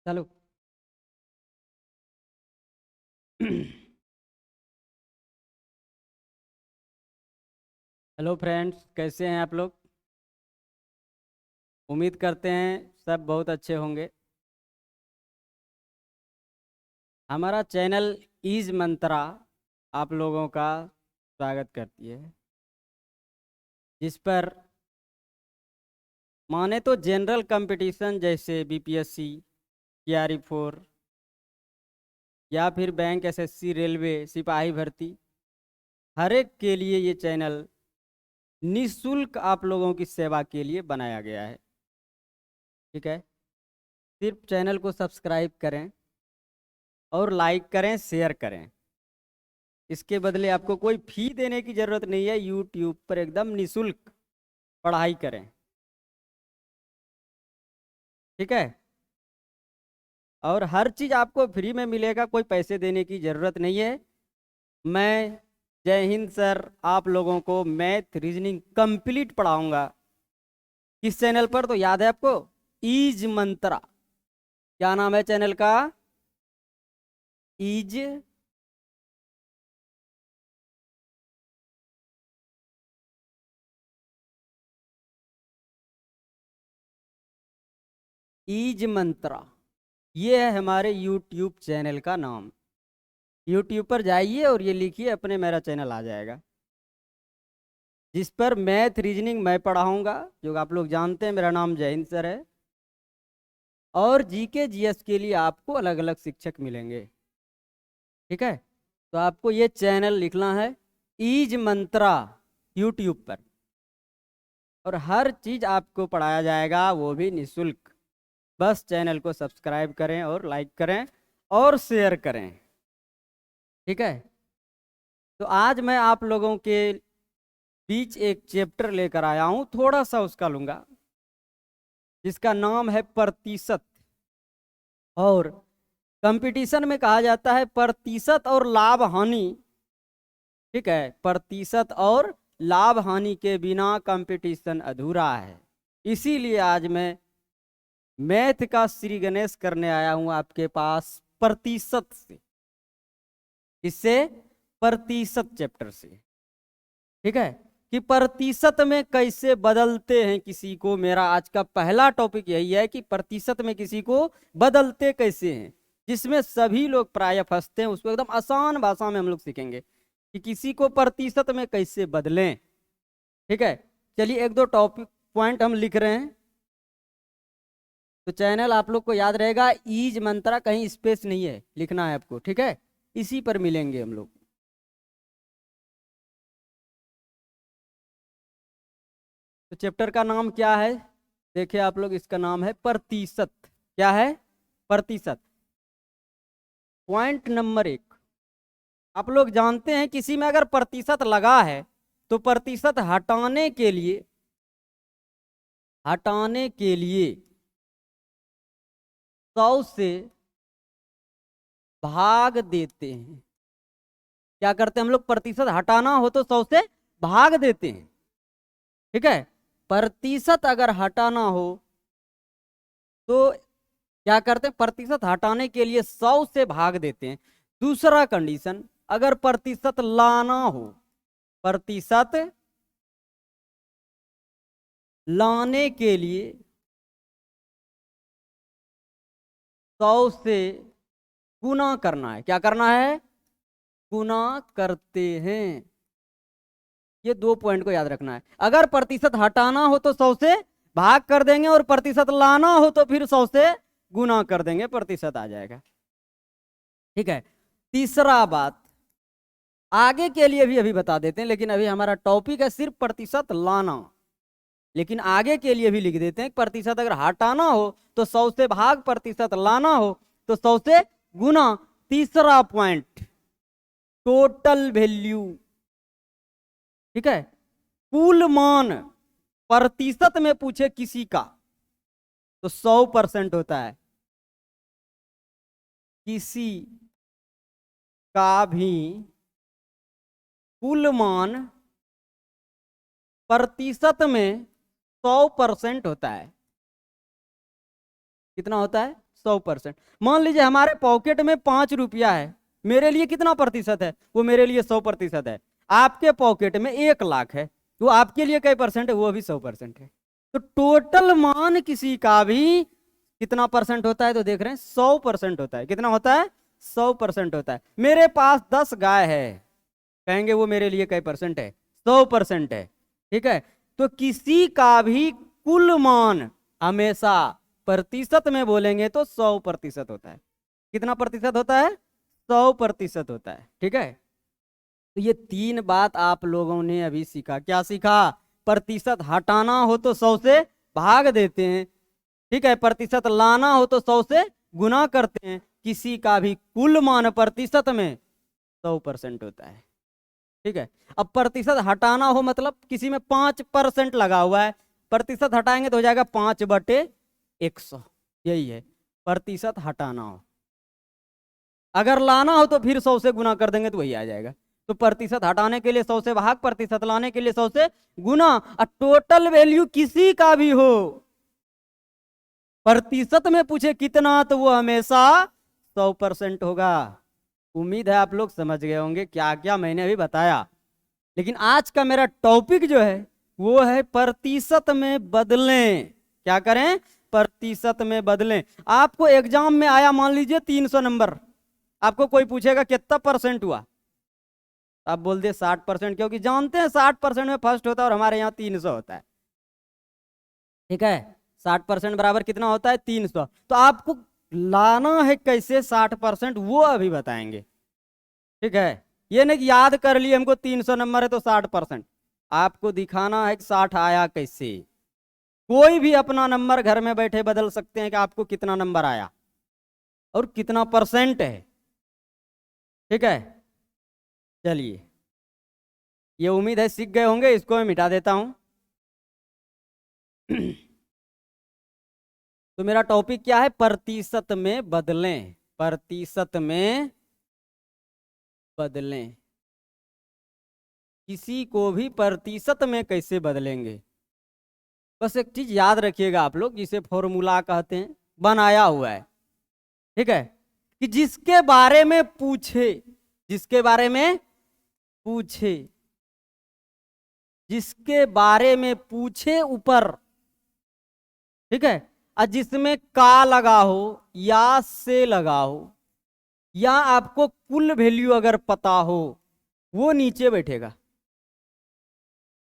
चलो। Hello friends, कैसे हैं आप लोग? उम्मीद करते हैं सब बहुत अच्छे होंगे। हमारा चैनल ईज मंत्रा आप लोगों का स्वागत करती है, जिस पर माने तो जनरल कंपटीशन जैसे बीपीएससी, TRE 4 या फिर बैंक, एसएससी, रेलवे, सिपाही भर्ती, हर एक के लिए ये चैनल निःशुल्क आप लोगों की सेवा के लिए बनाया गया है। ठीक है, सिर्फ चैनल को सब्सक्राइब करें और लाइक करें, शेयर करें। इसके बदले आपको कोई फी देने की जरूरत नहीं है। यूट्यूब पर एकदम निःशुल्क पढ़ाई करें। ठीक है, और हर चीज आपको फ्री में मिलेगा, कोई पैसे देने की जरूरत नहीं है। मैं जय हिंद सर आप लोगों को मैथ रीजनिंग कंप्लीट पढ़ाऊंगा। किस चैनल पर तो याद है आपको? ईज मंत्रा। क्या नाम है चैनल का? ईज ईज मंत्रा, ये है हमारे यूट्यूब चैनल का नाम। यूट्यूब पर जाइए और ये लिखिए, अपने मेरा चैनल आ जाएगा, जिस पर मैथ रीजनिंग मैं पढ़ाऊंगा, जो आप लोग जानते हैं। मेरा नाम जय हिंद सर है। और जीके जीएस के लिए आपको अलग अलग शिक्षक मिलेंगे। ठीक है, तो आपको ये चैनल लिखना है ईज मंत्रा यूट्यूब पर, और हर चीज आपको पढ़ाया जाएगा, वो भी निःशुल्क। बस चैनल को सब्सक्राइब करें और लाइक करें और शेयर करें। ठीक है, तो आज मैं आप लोगों के बीच एक चैप्टर लेकर आया हूं, थोड़ा सा उसका लूंगा, जिसका नाम है प्रतिशत। और कंपटीशन में कहा जाता है प्रतिशत और लाभ हानि। ठीक है, प्रतिशत और लाभ हानि के बिना कंपटीशन अधूरा है। इसीलिए आज मैं मैथ का श्री गणेश करने आया हूं आपके पास, प्रतिशत से। इससे प्रतिशत चैप्टर से। ठीक है, कि प्रतिशत में कैसे बदलते हैं किसी को। मेरा आज का पहला टॉपिक यही है कि प्रतिशत में किसी को बदलते कैसे हैं, जिसमें सभी लोग प्राय फंसते हैं। उसको एकदम आसान भाषा में हम लोग सीखेंगे कि किसी को प्रतिशत में कैसे बदलें। ठीक है, चलिए एक दो टॉपिक पॉइंट हम लिख रहे हैं। तो चैनल आप लोग को याद रहेगा, ईज मंत्रा, कहीं स्पेस नहीं है, लिखना है आपको। ठीक है, इसी पर मिलेंगे हम लोग। तो चैप्टर का नाम क्या है? देखिए आप लोग, इसका नाम है प्रतिशत। क्या है? प्रतिशत। पॉइंट नंबर 1, आप लोग जानते हैं किसी में अगर प्रतिशत लगा है तो प्रतिशत हटाने के लिए 100 से भाग देते हैं। क्या करते हैं हम लोग? प्रतिशत हटाना हो तो 100 से भाग देते हैं। ठीक है, प्रतिशत अगर हटाना हो तो क्या करते हैं? प्रतिशत हटाने के लिए 100 से भाग देते हैं। दूसरा कंडीशन, अगर प्रतिशत लाना हो, प्रतिशत लाने के लिए 100 से गुना करना है। क्या करना है? गुना करते हैं। ये दो पॉइंट को याद रखना है। अगर प्रतिशत हटाना हो तो 100 से भाग कर देंगे, और प्रतिशत लाना हो तो फिर 100 से गुना कर देंगे, प्रतिशत आ जाएगा। ठीक है, तीसरा बात आगे के लिए भी अभी बता देते हैं, लेकिन अभी हमारा टॉपिक है सिर्फ प्रतिशत लाना। लेकिन आगे के लिए भी लिख देते हैं, प्रतिशत अगर हटाना हो तो 100 से भाग, प्रतिशत लाना हो तो 100 से गुना। तीसरा पॉइंट, टोटल वैल्यू। ठीक है, कुल मान प्रतिशत में पूछे किसी का तो 100% होता है। किसी का भी कुल मान प्रतिशत में 100% होता है। कितना होता है? 100%। मान लीजिए हमारे पॉकेट में 5 रुपया है, मेरे लिए कितना प्रतिशत है? वो मेरे लिए 100% है। आपके पॉकेट में 1 लाख है, वो आपके लिए कई परसेंट है? वो भी 100% है। तो टोटल मान किसी का भी कितना परसेंट होता है? तो देख रहे हैं 100% होता है। कितना होता है? 100% होता है। मेरे पास 10 गाय है, कहेंगे वो मेरे लिए कई परसेंट है? 100% है। ठीक है, तो किसी का भी कुल मान हमेशा प्रतिशत में बोलेंगे तो 100% होता है। कितना प्रतिशत होता है? 100% होता है। ठीक है, तो ये 3 बात आप लोगों ने अभी सीखा। क्या सीखा? प्रतिशत हटाना हो तो 100 से भाग देते हैं। ठीक है, प्रतिशत लाना हो तो 100 से गुना करते हैं। किसी का भी कुल मान प्रतिशत में 100% होता है। ठीक है, अब प्रतिशत हटाना हो मतलब किसी में 5% लगा हुआ है, प्रतिशत हटाएंगे तो हो जाएगा 5/100। यही है प्रतिशत हटाना हो। अगर लाना हो तो फिर 100 से गुना कर देंगे तो वही आ जाएगा। तो प्रतिशत हटाने के लिए 100 से भाग, प्रतिशत लाने के लिए 100 से गुना। और टोटल वैल्यू किसी का भी हो, प्रतिशत में पूछे कितना, तो वो हमेशा 100% होगा। उम्मीद है आप लोग समझ गए होंगे क्या क्या मैंने अभी बताया। लेकिन आज का मेरा टॉपिक जो है वो है प्रतिशत में बदलें। क्या करें? प्रतिशत में बदलें। आपको एग्जाम में आया मान लीजिए 300 नंबर, आपको कोई पूछेगा कितना परसेंट हुआ, आप बोल दे 60%, क्योंकि जानते हैं 60% में फर्स्ट होता है और हमारे यहाँ 300 होता है। ठीक है, 60% बराबर कितना होता है? 300। तो आपको लाना है कैसे 60%, वो अभी बताएंगे। ठीक है, ये नहीं कि याद कर लिए हमको 300 नंबर है तो 60%, आपको दिखाना है कि 60 आया कैसे। कोई भी अपना नंबर घर में बैठे बदल सकते हैं कि आपको कितना नंबर आया और कितना परसेंट है। ठीक है, चलिए, ये उम्मीद है सीख गए होंगे। इसको मैं मिटा देता हूं। तो मेरा टॉपिक क्या है? प्रतिशत में बदलें। प्रतिशत में बदलें। किसी को भी प्रतिशत में कैसे बदलेंगे? बस एक चीज याद रखिएगा आप लोग, जिसे फॉर्मूला कहते हैं, बनाया हुआ है। ठीक है, कि जिसके बारे में पूछे, जिसके बारे में पूछे, जिसके बारे में पूछे ऊपर, ठीक है, और जिसमें का लगा हो या से लगा हो, या आपको कुल वैल्यू अगर पता हो, वो नीचे बैठेगा।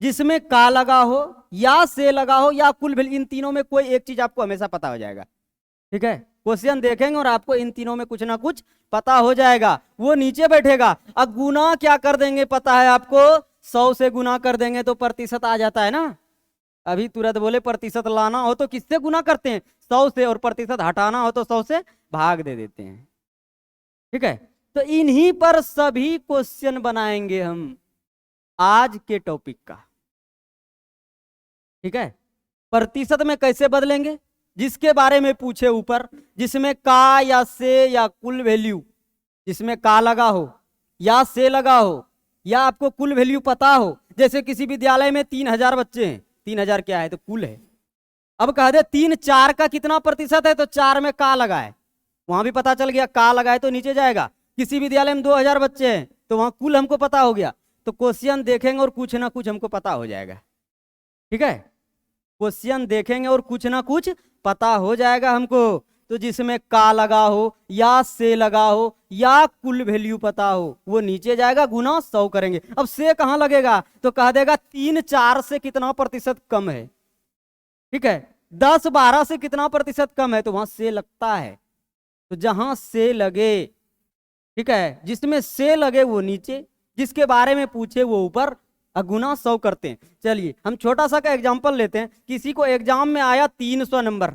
जिसमें का लगा हो या से लगा हो या कुल वैल्यू, इन तीनों में कोई एक चीज आपको हमेशा पता हो जाएगा। ठीक है, क्वेश्चन देखेंगे और आपको इन तीनों में कुछ ना कुछ पता हो जाएगा, वो नीचे बैठेगा। अब गुना क्या कर देंगे पता है आपको? 100 से गुना कर देंगे तो प्रतिशत आ जाता है ना। अभी तुरंत बोले प्रतिशत लाना हो तो किससे गुना करते हैं? 100 से। और प्रतिशत हटाना हो तो 100 से भाग दे देते हैं। ठीक है, तो इन्हीं पर सभी क्वेश्चन बनाएंगे हम आज के टॉपिक का। ठीक है, प्रतिशत में कैसे बदलेंगे? जिसके बारे में पूछे ऊपर, जिसमें का या से या कुल वैल्यू, जिसमें का लगा हो या से लगा हो या आपको कुल वैल्यू पता हो। जैसे किसी विद्यालय में 3000 बच्चे हैं, 3000 क्या है? तो कुल है। अब कह दे 3 4 का कितना प्रतिशत है, तो 4 में का लगा है, वहां भी पता चल गया, का लगा है तो नीचे जाएगा। किसी विद्यालय में 2000 बच्चे हैं तो वहां कुल हमको पता हो गया। तो क्वेश्चन देखेंगे और कुछ ना कुछ हमको पता हो जाएगा। ठीक है, क्वेश्चन देखेंगे और कुछ ना कुछ पता हो जाएगा हमको। तो जिसमें का लगा हो या से लगा हो या कुल वैल्यू पता हो, वो नीचे जाएगा, गुना 100 करेंगे। अब से कहां लगेगा? तो कह देगा 3 4 से कितना प्रतिशत कम है। ठीक है, 10 12 से कितना प्रतिशत कम है, तो वहां से लगता है। तो जहां से लगे, ठीक है, जिसमें से लगे वो नीचे, जिसके बारे में पूछे वो ऊपर, गुना 100 करते हैं। चलिए हम छोटा सा का एग्जांपल लेते हैं। किसी को एग्जाम में आया 300 नंबर,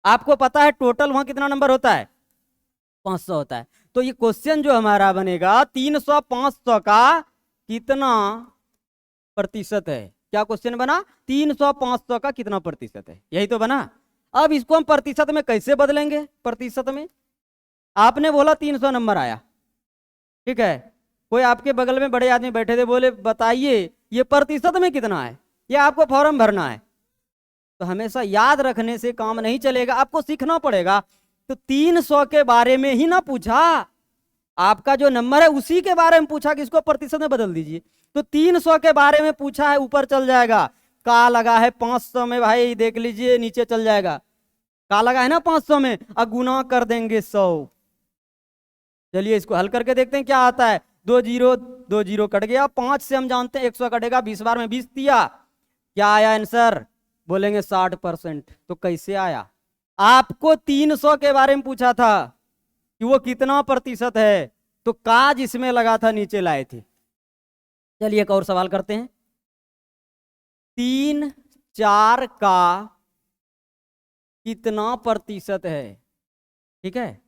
आपको पता है टोटल वहां कितना नंबर होता है? 500 होता है। तो ये क्वेश्चन जो हमारा बनेगा 300 500 का कितना प्रतिशत है? क्या क्वेश्चन बना? 300 500 का कितना प्रतिशत है, यही तो बना। अब इसको हम प्रतिशत में कैसे बदलेंगे? प्रतिशत में आपने बोला 300 नंबर आया, ठीक है, कोई आपके बगल में बड़े आदमी बैठे थे, बोले बताइए ये प्रतिशत में कितना है, ये आपको फॉर्म भरना है। तो हमेशा याद रखने से काम नहीं चलेगा, आपको सीखना पड़ेगा तो 300 के बारे में ही ना पूछा, आपका जो नंबर है उसी के बारे में पूछा कि इसको प्रतिशत में बदल दीजिए। तो 300 के बारे में पूछा है, ऊपर चल जाएगा। का लगा है 500 में, भाई देख लीजिए नीचे चल जाएगा। का लगा है ना 500 में, अब गुना कर देंगे 100। चलिए इसको हल करके देखते हैं क्या आता है। 2 जीरो कट गया, 5 से हम जानते हैं 100 कटेगा, 20 बार में 20 दिया, क्या आया आंसर, बोलेंगे 60%। तो कैसे आया, आपको 300 के बारे में पूछा था कि वो कितना प्रतिशत है, तो का जिसमें लगा था नीचे लाए थे। चलिए एक और सवाल करते हैं। 3 4 का कितना प्रतिशत है, ठीक है,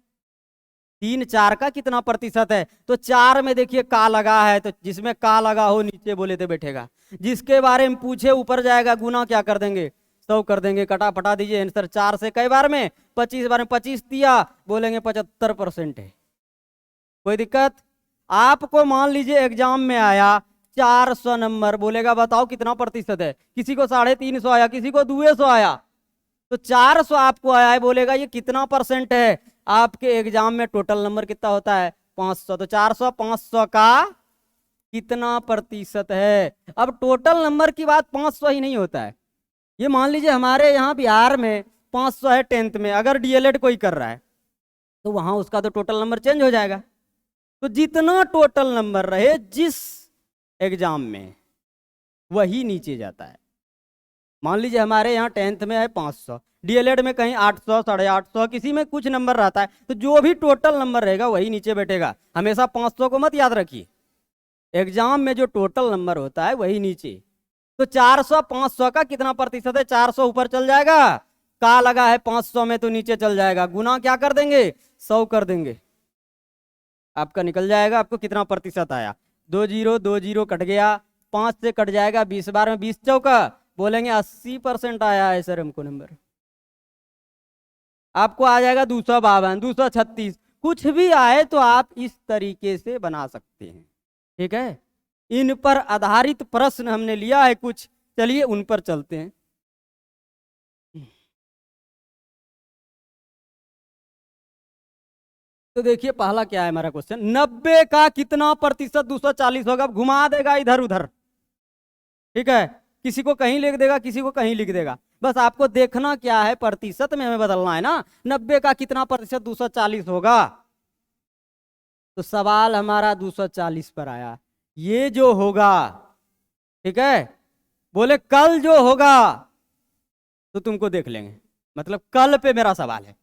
3 4 का कितना प्रतिशत है। तो 4 में देखिए का लगा है, तो जिसमें का लगा हो नीचे बोले तो बैठेगा, जिसके बारे में पूछे ऊपर जाएगा, गुना क्या कर देंगे 100 कर देंगे, कटा पटा दीजिए आंसर। 4 से कई बार में 25 बार में 25 दिया, बोलेंगे 75% है। कोई दिक्कत। आपको मान लीजिए एग्जाम में आया 400 नंबर, बोलेगा बताओ कितना प्रतिशत है, किसी को 350 आया, किसी को 200 आया, तो 400 आपको आया है, बोलेगा ये कितना परसेंट है। आपके एग्जाम में टोटल नंबर कितना होता है 500, तो 400 500 का कितना प्रतिशत है। अब टोटल नंबर की बात 500 ही नहीं होता है, ये मान लीजिए हमारे यहाँ बिहार में 500 है 10th में, अगर डीएलएड कोई कर रहा है तो वहां उसका तो टोटल नंबर चेंज हो जाएगा। तो जितना टोटल नंबर रहे जिस एग्जाम में, वही नीचे जाता है। मान लीजिए हमारे यहाँ 10th में है 500, डीएलएड में कहीं 800 850, किसी में कुछ नंबर रहता है, तो जो भी टोटल नंबर रहेगा वही नीचे बैठेगा। हमेशा 500 को मत याद रखिए, एग्जाम में जो टोटल नंबर होता है वही नीचे। तो 400 500 का कितना प्रतिशत है, 400 ऊपर चल जाएगा, का लगा है 500 में तो नीचे चल जाएगा, गुना क्या कर देंगे 100 कर देंगे, आपका निकल जाएगा। आपको कितना प्रतिशत आया, 2 जीरो कट गया, 5 से कट जाएगा, 20 बार में 20 चौका, बोलेंगे 80% आया है सर हमको नंबर। आपको आ जाएगा 252 236, कुछ भी आए तो आप इस तरीके से बना सकते हैं, ठीक है। इन पर आधारित प्रश्न हमने लिया है कुछ, चलिए उन पर चलते हैं। तो देखिए पहला क्या है हमारा क्वेश्चन, 90 का कितना प्रतिशत 240 होगा। अब घुमा देगा इधर उधर, ठीक है, किसी को कहीं लिख देगा, किसी को कहीं लिख देगा, बस आपको देखना क्या है, प्रतिशत में हमें बदलना है ना। 90 का कितना प्रतिशत 240 होगा, तो सवाल हमारा 240 पर आया। ये जो होगा, ठीक है, बोले कल जो होगा तो तुमको देख लेंगे, मतलब कल पे मेरा सवाल है,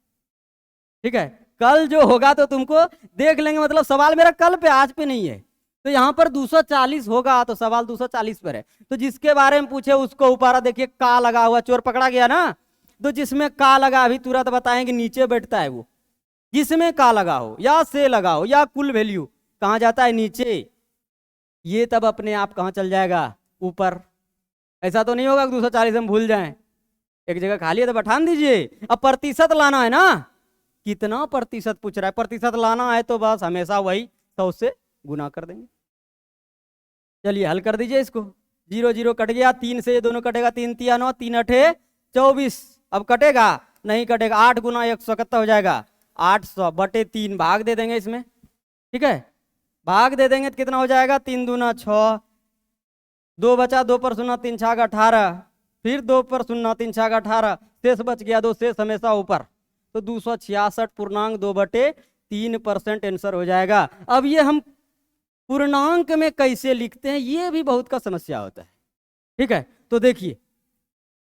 ठीक है, कल जो होगा तो तुमको देख लेंगे, मतलब सवाल मेरा कल पे आज पे नहीं है। तो यहाँ पर 240 होगा तो सवाल 240 पर है, तो जिसके बारे में पूछे उसको ऊपर देखिए का लगा हुआ, चोर पकड़ा गया ना। तो जिसमें का लगा अभी तुरंत बताएंगे नीचे बैठता है वो, जिसमें का लगा हो या से लगा हो या कुल वैल्यू कहाँ जाता है नीचे, ये तब अपने आप कहाँ चल जाएगा ऊपर। ऐसा तो नहीं होगा कि 240 हम भूल जाएं, एक जगह खाली है तो बैठान दीजिए। अब प्रतिशत लाना है ना, कितना प्रतिशत पूछ रहा है, प्रतिशत लाना है तो बस हमेशा वही 100 से गुना कर देंगे। चलिए हल कर दीजिए इसको। 0 0 कट गया, 3 से ये दोनों कटेगा, 3 3 9, 3 8 24। अब कटेगा नहीं कटेगा, 8 गुना 100 कितना हो जाएगा 800 बटे 3, भाग दे देंगे इसमें, ठीक है, भाग दे देंगे तो कितना हो जाएगा 3 दूना 6, 2 बचा, 2 पर 0 3 6 18, फिर 2 पर 0 3 6 18, शेष बच गया 2, शेष हमेशा ऊपर, तो 266.2 आंसर हो जाएगा। अब ये हम पूर्णांक में कैसे लिखते हैं, ये भी बहुत का समस्या होता है, ठीक है। तो देखिए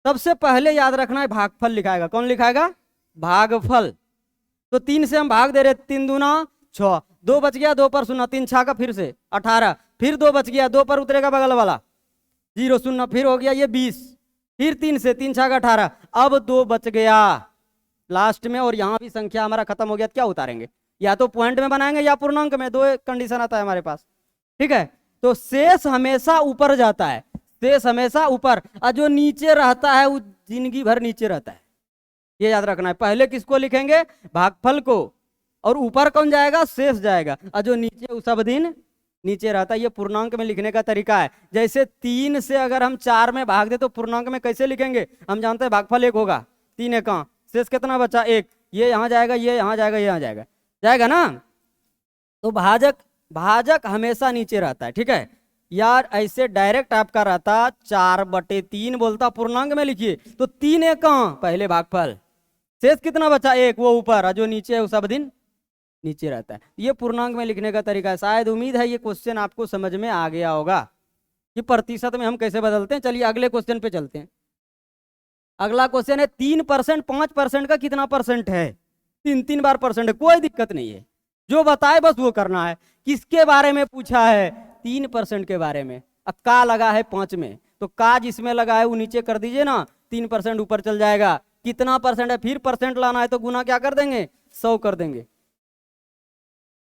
सबसे पहले याद रखना है भागफल लिखाएगा, कौन लिखाएगा भागफल। तो 3 से हम भाग दे रहे, 3 दूना 6, 2 बच गया, 2 पर 0 3 6 का फिर से 18, फिर 2 बच गया, 2 पर उतरेगा बगल वाला 0 0, फिर हो गया ये 20, फिर 3 से 3 6 का 18, अब 2 बच गया लास्ट में, और यहाँ भी संख्या हमारा खत्म हो गया, क्या उतारेंगे, या तो पॉइंट में बनाएंगे या पूर्णांक में, 2 कंडीशन आता है हमारे पास, ठीक है। तो शेष हमेशा ऊपर जाता है, शेष हमेशा ऊपर, और जो नीचे रहता है वो जिंदगी भर नीचे रहता है, ये याद रखना है। पहले किसको लिखेंगे भागफल को, और ऊपर कौन जाएगा शेष जाएगा, और जो नीचे उस सब दिन नीचे रहता है। ये पूर्णांक में लिखने का तरीका है। जैसे 3 से अगर हम 4 में भाग दे तो पूर्णांक में कैसे लिखेंगे, हम जानते हैं भागफल 1 होगा, 3 1 शेष कितना बचा 1, ये यहाँ जाएगा, ये यहाँ जाएगा, ये यहाँ जाएगा, जाएगा ना। तो भाजक भाजक हमेशा नीचे रहता है, ठीक है यार। ऐसे डायरेक्ट आपका रहता 4/3 बोलता पूर्णांक में लिखिए, तो 3 एक कहाँ, पहले भागफल, शेष कितना बचा, 1, वो ऊपर, और जो नीचे है वो सब दिन नीचे रहता है। ये पूर्णांक में लिखने का तरीका है। शायद उम्मीद है ये क्वेश्चन आपको समझ में आ गया होगा कि प्रतिशत में हम कैसे बदलते हैं। चलिए अगले क्वेश्चन पे चलते हैं। अगला क्वेश्चन है 3%, 5% का कितना परसेंट है, 3 बार परसेंट है, कोई दिक्कत नहीं है, जो बताए बस वो करना है। किसके बारे में पूछा है, 3% के बारे में। अब का लगा है 5 में, तो का जिसमें लगा है वो नीचे कर दीजिए ना, 3% ऊपर चल जाएगा। कितना परसेंट है, फिर परसेंट लाना है तो गुना क्या कर देंगे, 100 कर देंगे।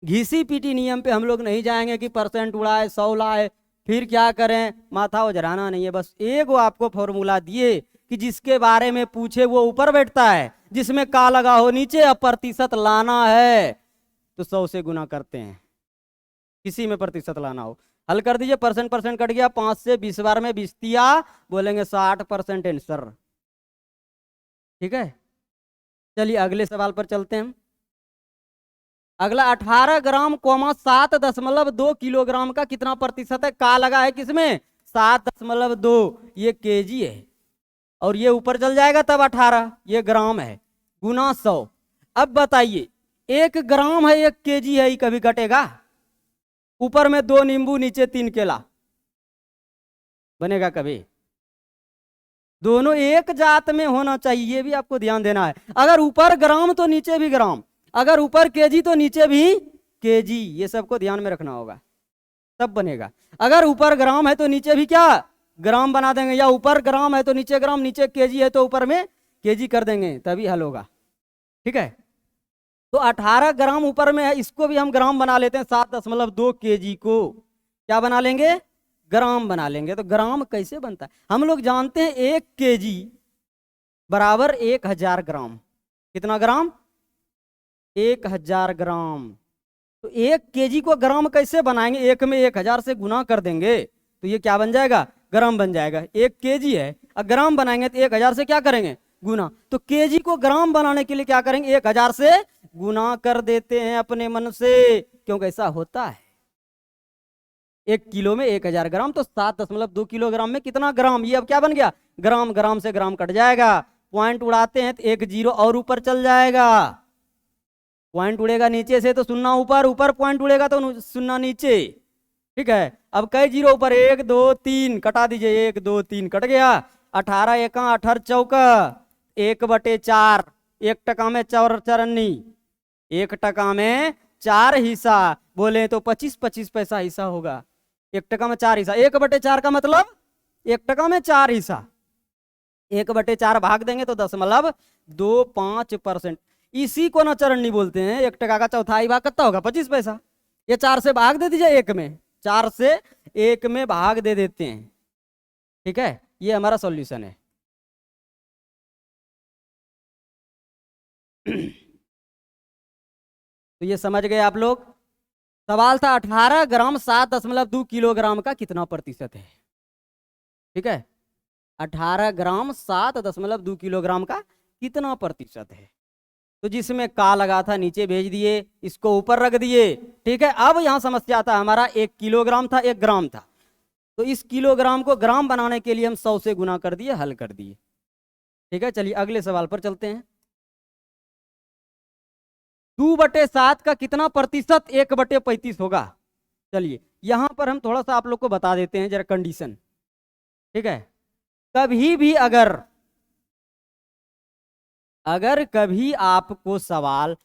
घिसी पीटी नियम पे हम लोग नहीं जाएंगे कि परसेंट उड़ाए 100 लाए फिर क्या करें, माथा उजराना नहीं है। बस एक वो आपको फॉर्मूला दिए कि जिसके बारे में पूछे वो ऊपर बैठता है, जिसमें का लगा हो नीचे, अब प्रतिशत लाना है तो 100 से गुना करते हैं, किसी में प्रतिशत लाना हो। हल कर दीजिए, परसेंट कट गया, 5 से 20 बार में 20 दिया, बोलेंगे 60% आंसर, ठीक है। चलिए अगले सवाल पर चलते हैं। अगला 18 ग्राम 7.2 किलोग्राम का कितना प्रतिशत है, का लगा है किसमें, 7.2, ये केजी है और ये ऊपर चल जाएगा तब 18, ये ग्राम है, गुना 100। अब बताइए 1 ग्राम है 1 केजी है, ये कभी घटेगा, ऊपर में 2 नींबू नीचे 3 केला, बनेगा कभी। दोनों एक जात में होना चाहिए, ये भी आपको ध्यान देना है। अगर ऊपर ग्राम तो नीचे भी ग्राम, अगर ऊपर केजी तो नीचे भी केजी, ये सबको ध्यान में रखना होगा, तब बनेगा। अगर ऊपर ग्राम है तो नीचे भी क्या ग्राम बना देंगे, या ऊपर ग्राम है तो नीचे ग्राम, नीचे केजी है तो ऊपर में केजी कर देंगे, तभी हल होगा, ठीक है। तो 18 ग्राम ऊपर में है, इसको भी हम ग्राम बना लेते हैं, 7.2 केजी को क्या बना लेंगे, ग्राम बना लेंगे। तो ग्राम कैसे बनता है, हम लोग जानते हैं 1 केजी बराबर 1000 ग्राम, कितना ग्राम, 1000 ग्राम। तो 1 केजी को ग्राम कैसे बनाएंगे, 1 में 1000 से गुना कर देंगे तो ये क्या बन जाएगा, ग्राम बन जाएगा। 1 केजी है, अब ग्राम बनाएंगे तो 1000 से क्या करेंगे, गुना। तो केजी को ग्राम बनाने के लिए क्या करेंगे, 1000 से गुना कर देते हैं अपने मन से, क्योंकि ऐसा होता है। 1 किलो में 1000 ग्राम, तो 7.2 किलोग्राम में कितना ग्राम, ये अब क्या बन गया, ग्राम। ग्राम से ग्राम कट जाएगा, पॉइंट उड़ाते हैं तो 1 0 और ऊपर चल जाएगा। पॉइंट उड़ेगा नीचे से तो शून्य ऊपर, ऊपर पॉइंट उड़ेगा तो शून्य नीचे, ठीक है। अब कई जीरो ऊपर, 1 2 3 कटा दीजिए, 1 2 3 कट गया। 18 एका 18 चौका 1/4, 1 टका में 4 चरन्नी, 1 टका में 4 हिस्सा, बोले तो 25 पैसा हिस्सा होगा। 1 टका में 4 हिस्सा, 1/4 का मतलब 1 टका में 4 हिस्सा, 1/4 भाग देंगे तो 0.25%। इसी को ना चरन्नी बोलते हैं। 1 टका का चौथाई भाग कितना होगा, 25 पैसा। ये 4 से भाग दे दीजिए, 1 में, 4 से 1 में भाग दे देते हैं, ठीक है। ये हमारा सॉल्यूशन है। तो ये समझ गए आप लोग। सवाल था 18 ग्राम 7.2 किलोग्राम का कितना प्रतिशत है, ठीक है। 18 ग्राम 7.2 किलोग्राम का कितना प्रतिशत है। तो जिसमें का लगा था नीचे भेज दिए, इसको ऊपर रख दिए, ठीक है। अब यहां समस्या था हमारा, 1 किलोग्राम था 1 ग्राम था, तो इस किलोग्राम को ग्राम बनाने के लिए हम 100 से गुना कर दिए, हल कर दिए, ठीक है। चलिए अगले सवाल पर चलते हैं। 2/7 का कितना प्रतिशत 1/35 होगा। चलिए यहां पर हम थोड़ा सा आप लोग को बता देते हैं जरा कंडीशन, ठीक है। कभी भी अगर कभी आपको सवाल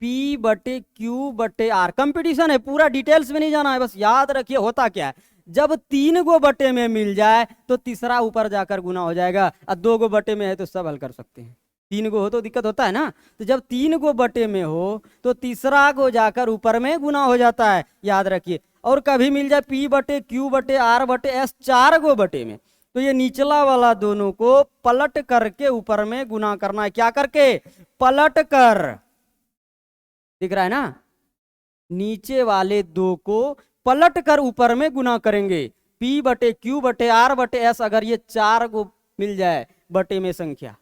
P/Q/R, कंपटीशन है, पूरा डिटेल्स में नहीं जाना है, बस याद रखिए होता क्या है, जब 3 गो बटे में मिल जाए तो तीसरा ऊपर जाकर गुना हो जाएगा, और 2 गो बटे में है तो सब हल कर सकते हैं। 3 गो हो तो दिक्कत होता है ना, तो जब 3 गो बटे में हो तो तीसरा को जाकर ऊपर में गुना हो जाता है, याद रखिए। और कभी मिल जाए P/Q/R/S 4 गो बटे में, तो ये निचला वाला दोनों को पलट करके ऊपर में गुना करना है, क्या करके, पलट कर, दिख रहा है ना, नीचे वाले 2 को पलट कर ऊपर में गुना करेंगे। P/Q/R/S अगर ये 4 गो मिल जाए बटे में संख्या,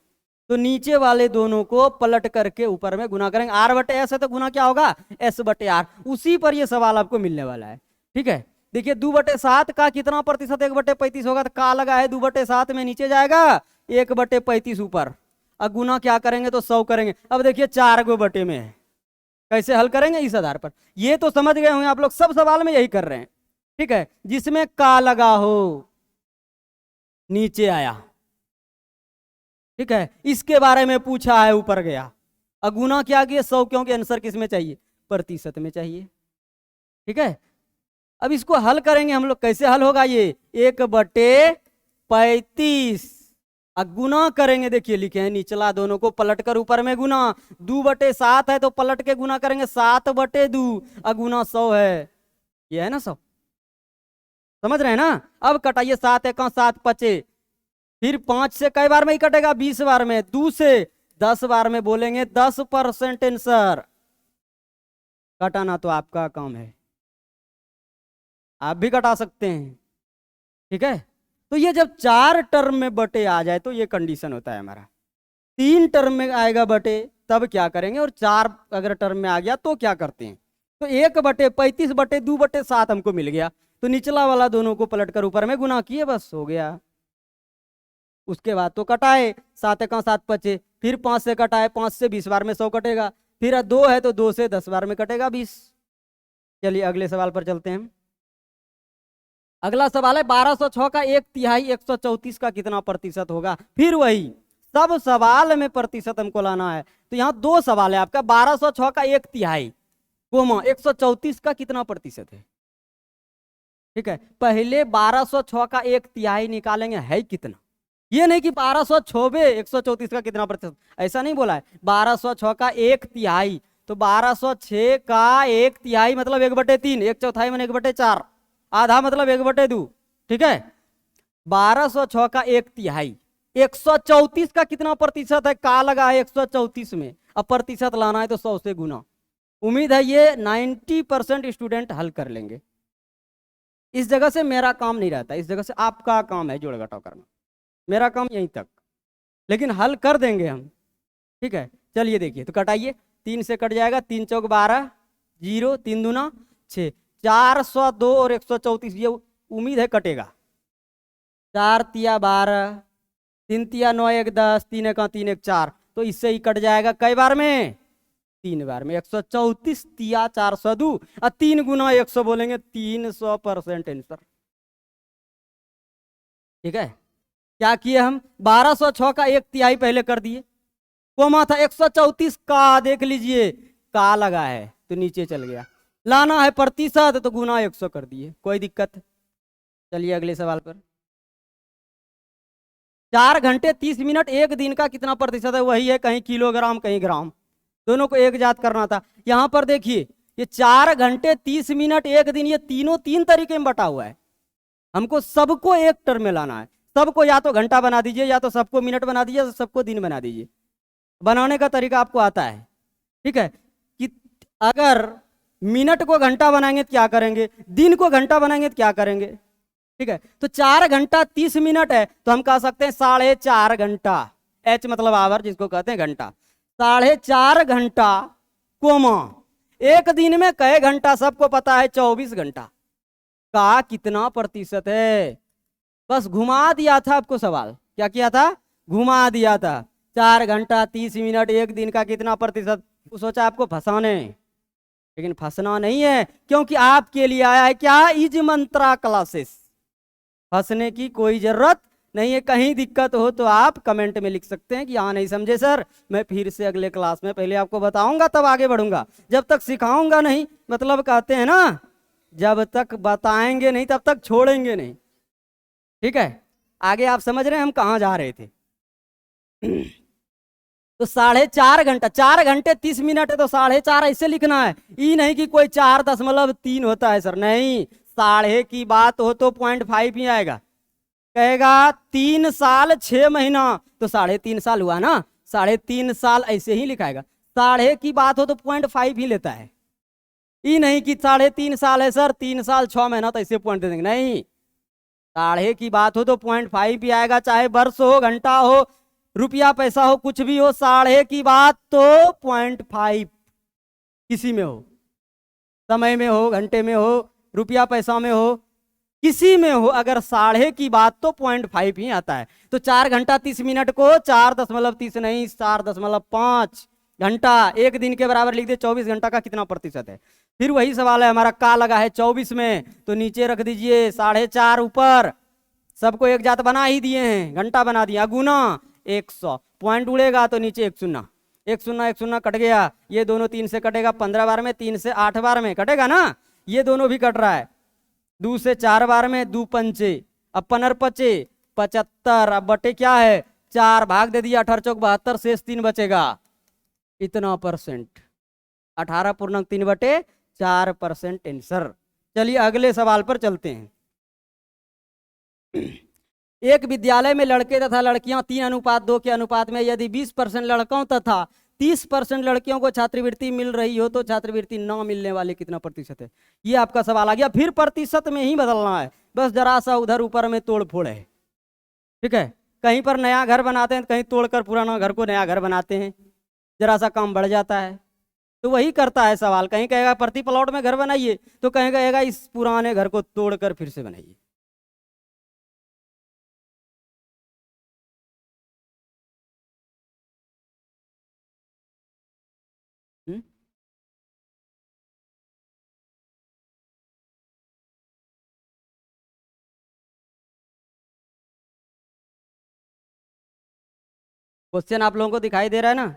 तो नीचे वाले दोनों को पलट करके ऊपर में गुना करेंगे। आर बटे एस है तो गुना क्या होगा, एस बटे आर। उसी पर ये सवाल आपको मिलने वाला है। ठीक है, देखिए 2/7 का कितना प्रतिशत 1/35 होगा, तो का लगा है 2/7 में नीचे जाएगा, 1/35 ऊपर। अब गुना क्या करेंगे तो 100 करेंगे। अब देखिए 4 गो बटे में है, कैसे हल करेंगे इस आधार पर। ये तो समझ गए होंगे आप लोग, सब सवाल में यही कर रहे हैं। ठीक है, जिसमें का लगा हो नीचे आया। ठीक है, इसके बारे में पूछा है ऊपर गया। अगुना क्या किया 100, क्योंकि आंसर किस में चाहिए, प्रतिशत में चाहिए। ठीक है, अब इसको हल करेंगे हम लोग। कैसे हल होगा ये, 1/35 गुना करेंगे। देखिए लिखे हैं निचला दोनों को पलट कर ऊपर में गुना। 2/7 है तो पलट के गुना करेंगे 7/2 अगुना 100 है। ये है ना 100, समझ रहे हैं ना। अब कटाइए, 7 1 7 पचे, फिर 5 से कई बार में ही कटेगा, 20 बार में। 2 से 10 बार में बोलेंगे 10% आंसर। कटाना तो आपका काम है, आप भी कटा सकते हैं। ठीक है, तो ये जब 4 टर्म में बटे आ जाए तो ये कंडीशन होता है हमारा। 3 टर्म में आएगा बटे तब क्या करेंगे, और 4 अगर टर्म में आ गया तो क्या करते हैं। तो 1/35/2/7 हमको मिल गया, तो निचला वाला दोनों को पलट कर ऊपर में गुना किए, बस हो गया। उसके बाद तो कटाए, 7 1 7 पचे, फिर 5 से कटाए, 5 से 20 बार में 100 कटेगा, फिर 2 है तो 2 से 10 बार में कटेगा 20। चलिए अगले सवाल पर चलते हैं। अगला सवाल है 1206 का 1/3 134 का कितना प्रतिशत होगा। फिर वही सब सवाल में प्रतिशत हमको लाना है। तो यहाँ 2 सवाल है आपका, 1206 का 1/3 कोमा 134 का कितना प्रतिशत है। ठीक है, पहले 1206 का 1/3 निकालेंगे है कितना। ये नहीं कि 1206 134 का कितना प्रतिशत, ऐसा नहीं बोला है। 1206 का 1/3, तो 1206 का 1/3 मतलब 1/3, 1/4 मैंने 1/4, आधा मतलब 1/2। ठीक है, 1206 का 1/3, 134 का कितना प्रतिशत है, का लगा है 134 में। अब प्रतिशत लाना है तो 100 से गुना। उम्मीद है ये 90% स्टूडेंट हल कर लेंगे। इस जगह से मेरा काम नहीं रहता, इस जगह से आपका काम है जोड़ घटाव करना, मेरा काम यहीं तक, लेकिन हल कर देंगे हम। ठीक है, चलिए देखिए, तो कटाइए, 3 से कट जाएगा, 3 चौक 12, 0, 3 दूना 6, 402 और 134, ये उम्मीद है कटेगा। 4 तिया 12, 3 तिया 9 1 10, 3 1 3 1 4, तो इससे ही कट जाएगा कई बार में, 3 बार में। 134 तिया 402 और 3 गुना 100 बोलेंगे 300% आंसर। ठीक है, क्या किए हम, 1206 का 1/3 पहले कर दिए, कोमा था 134 का, देख लीजिए का लगा है तो नीचे चल गया। लाना है प्रतिशत तो गुना 100 कर दिए, कोई दिक्कत। चलिए अगले सवाल पर। 4 घंटे 30 मिनट एक दिन का कितना प्रतिशत है, वही है, कहीं किलोग्राम कहीं ग्राम, दोनों को एक जात करना था। यहां पर देखिए ये 4 घंटे 30 मिनट एक दिन, ये तीनों 3 तरीके में बटा हुआ है। हमको सबको एक टर्म में लाना है। सबको या तो घंटा बना दीजिए, या तो सबको मिनट बना दीजिए, या सबको दिन बना दीजिए। बनाने का तरीका आपको आता है। ठीक है, कि अगर मिनट को घंटा बनाएंगे तो क्या करेंगे, दिन को घंटा बनाएंगे तो क्या करेंगे। ठीक है, तो 4 घंटा 30 मिनट है तो हम कह सकते हैं 4.5 घंटा, एच मतलब आवर जिसको कहते हैं घंटा, 4.5 घंटा कोमा एक दिन में कई घंटा, सबको पता है 24 घंटा का कितना प्रतिशत है। बस घुमा दिया था आपको सवाल, क्या किया था, घुमा दिया था। 4 घंटा 30 मिनट एक दिन का कितना प्रतिशत, सोचा आपको फंसाने, लेकिन फंसना नहीं है, क्योंकि आपके लिए आया है क्या, इज मंत्रा क्लासेस। फंसने की कोई जरूरत नहीं है। कहीं दिक्कत हो तो आप कमेंट में लिख सकते हैं कि हाँ नहीं समझे सर, मैं फिर से अगले क्लास में पहले आपको बताऊंगा तब आगे बढ़ूंगा। जब तक सिखाऊंगा नहीं, मतलब कहते हैं ना, जब तक बताएंगे नहीं तब तक छोड़ेंगे नहीं। ठीक है, आगे आप समझ रहे हैं हम कहाँ जा रहे थे। तो 4.5 घंटा, 4 घंटे 30 मिनट है तो 4.5 ऐसे लिखना है। ये नहीं कि कोई 4.3 होता है सर, नहीं, साढ़े की बात हो तो 0.5 ही आएगा। कहेगा 3 साल 6 महीना तो 3.5 साल हुआ ना, 3.5 साल ऐसे ही लिखाएगा। साढ़े की बात हो तो 0.5 ही लेता है। ये नहीं कि 3.5 साल है सर, 3 साल 6 महीना तो ऐसे पॉइंट दे देंगे, नहीं, साढ़े की बात हो तो 0.5 भी आएगा, चाहे वर्ष हो घंटा हो रुपया पैसा हो कुछ भी हो, साढ़े की बात तो 0.5 किसी में हो, समय में हो, घंटे में हो, रुपया पैसा में हो, किसी में हो, अगर साढ़े की बात तो 0.5 ही आता है। तो 4 घंटा 30 मिनट को 4.30 नहीं 4.5 घंटा एक दिन के बराबर लिख दे। 24 घंटा का कितना प्रतिशत है? फिर वही सवाल है हमारा, का लगा है 24 में, तो नीचे रख दीजिए 4.5 ऊपर, सबको एक जात बना ही दिए हैं, घंटा बना दिया, गुना 100, पॉइंट उड़ेगा तो नीचे एक शून्य, एक शून्य एक शून्य कट गया, ये दोनों 3 से कटेगा 15 बार में, 3 से 8 बार में कटेगा ना, ये दोनों भी कट रहा है, 2 से 4 बार में, 2 पंचे, अब 15 पचे 75, अब बटे क्या है 4, भाग दे दिया 18 चौक 72, शेष 3 बचेगा, इतना परसेंट, 18.3/4% आंसर। चलिए अगले सवाल पर चलते हैं। एक विद्यालय में लड़के तथा लड़कियां 3:2 के अनुपात में यदि 20% लड़कों तथा 30% लड़कियों को छात्रवृत्ति मिल रही हो तो छात्रवृत्ति न मिलने वाले कितना प्रतिशत है? ये आपका सवाल आ गया। फिर प्रतिशत में ही बदलना है, बस जरा सा उधर ऊपर में तोड़ फोड़ है, ठीक है। कहीं पर नया घर बनाते हैं, कहीं तोड़कर पुराना घर को नया घर बनाते हैं, जरा सा काम बढ़ जाता है, तो वही करता है सवाल। कहीं कहेगा प्रति प्लॉट में घर बनाइए, तो कहीं कहेगा इस पुराने घर को तोड़कर फिर से बनाइए। क्वेश्चन आप लोगों को दिखाई दे रहा है ना?